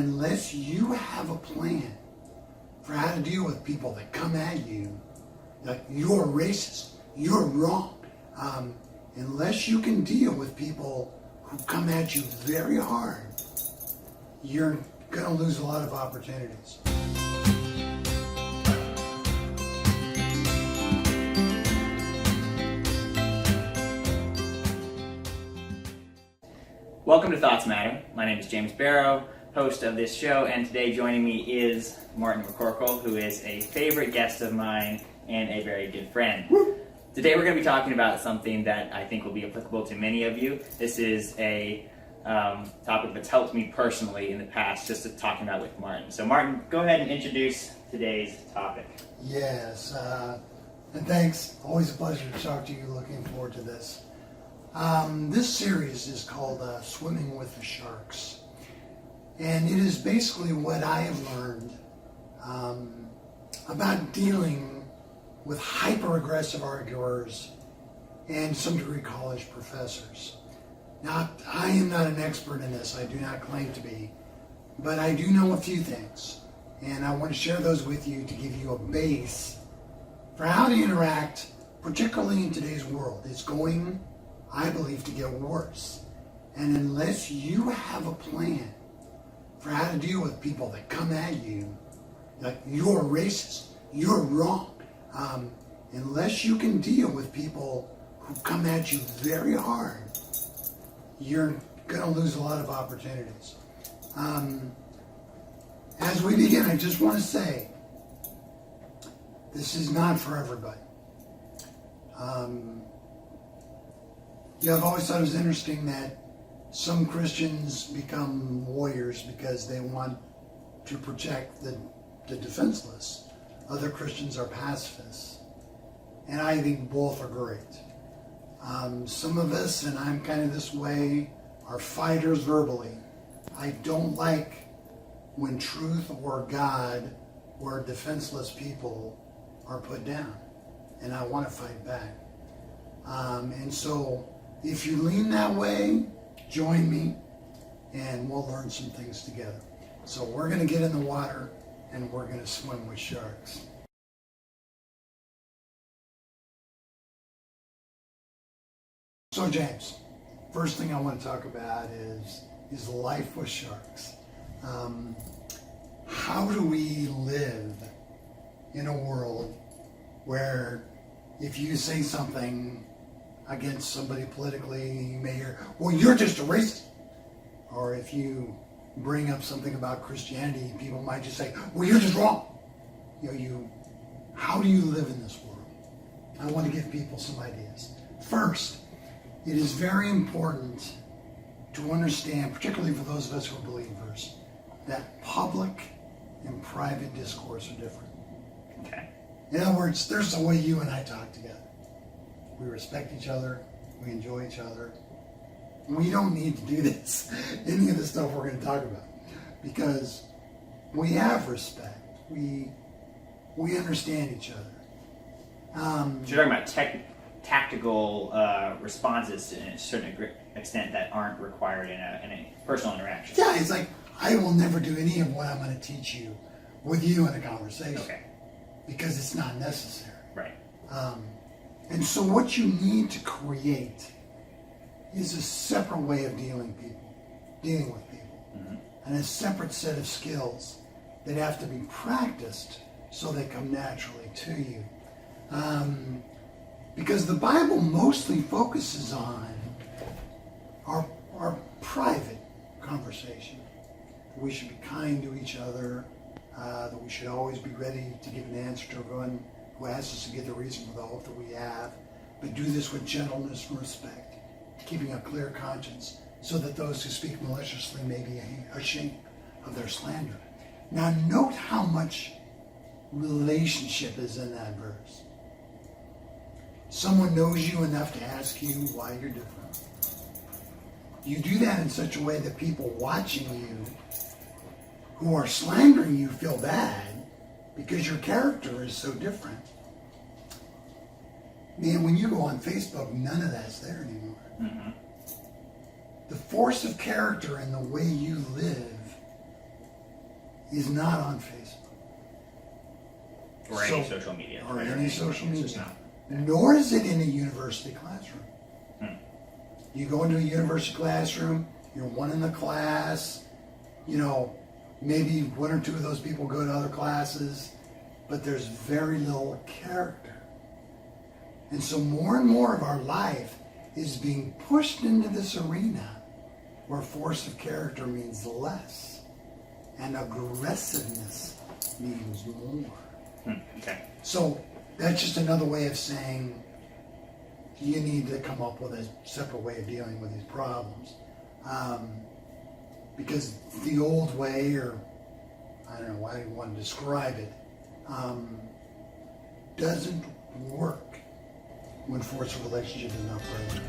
Unless you have a plan for how to deal with people that come at you like you're racist, you're wrong, unless you can deal with people who come at you very hard, you're going to lose a lot of opportunities. Welcome to Thoughts Matter. My name is James Barrow, host of this show, and today joining me is Martin McCorkle, who is a favorite guest of mine and a very good friend. Woo! Today we're going to be talking about something that I think will be applicable to many of you. This is a topic that's helped me personally in the past, just talking about with Martin. So Martin, go ahead and introduce today's topic. Yes, and thanks. Always a pleasure to talk to you. Looking forward to this. This series is called Swimming with the Sharks. And it is basically what I have learned about dealing with hyper-aggressive arguers and, to some degree, college professors. Now, I am not an expert in this. I do not claim to be. But I do know a few things. And I want to share those with you to give you a base for how to interact, particularly in today's world. It's going, I believe, to get worse. And unless you have a plan for how to deal with people that come at you like you're racist, you're wrong, unless you can deal with people who come at you very hard, you're going to lose a lot of opportunities. As we begin, I just want to say, this is not for everybody. I've always thought it was interesting that some Christians become lawyers because they want to protect the defenseless. Other Christians are pacifists. And I think both are great. Some of us, and I'm kind of this way, are fighters verbally. I don't like when truth or God or defenseless people are put down. And I want to fight back. And so if you lean that way, join me and we'll learn some things together. So we're going to get in the water and we're going to swim with sharks. So James, first thing I want to talk about is life with sharks. How do we live in a world where if you say something against somebody politically, you may hear, well, you're just a racist. Or if you bring up something about Christianity, people might just say, well, you're just wrong. How do you live in this world? I want to give people some ideas. First, it is very important to understand, particularly for those of us who are believers, that public and private discourse are different. Okay. In other words, there's the way you and I talk together. We respect each other. We enjoy each other. We don't need to do this, any of the stuff we're going to talk about, because we have respect. We understand each other. So you're talking about tactical responses to a certain extent that aren't required in a personal interaction. Yeah, it's like, I will never do any of what I'm going to teach you with you in a conversation. Okay. Because it's not necessary. Right. And so what you need to create is a separate way of dealing with people, Mm-hmm. and a separate set of skills that have to be practiced so they come naturally to you. Because the Bible mostly focuses on our private conversation. We should be kind to each other, that we should always be ready to give an answer to everyone who asks us to get the reason for the hope that we have, but do this with gentleness and respect, keeping a clear conscience, so that those who speak maliciously may be ashamed of their slander. Now note how much relationship is in that verse. Someone knows you enough to ask you why you're different. You do that in such a way that people watching you who are slandering you feel bad because your character is so different. Man, when you go on Facebook, none of that's there anymore. Mm-hmm. The force of character and the way you live is not on Facebook. Or any social media. Or any social It's just media. not. Nor is it in a university classroom. You go into a university classroom, you're one in the class, maybe one or two of those people go to other classes, but there's very little character. And so more and more of our life is being pushed into this arena where force of character means less and aggressiveness means more. Okay. So that's just another way of saying you need to come up with a separate way of dealing with these problems. Because the old way, or I don't know how you want to describe it, doesn't work when force of relationship is not present.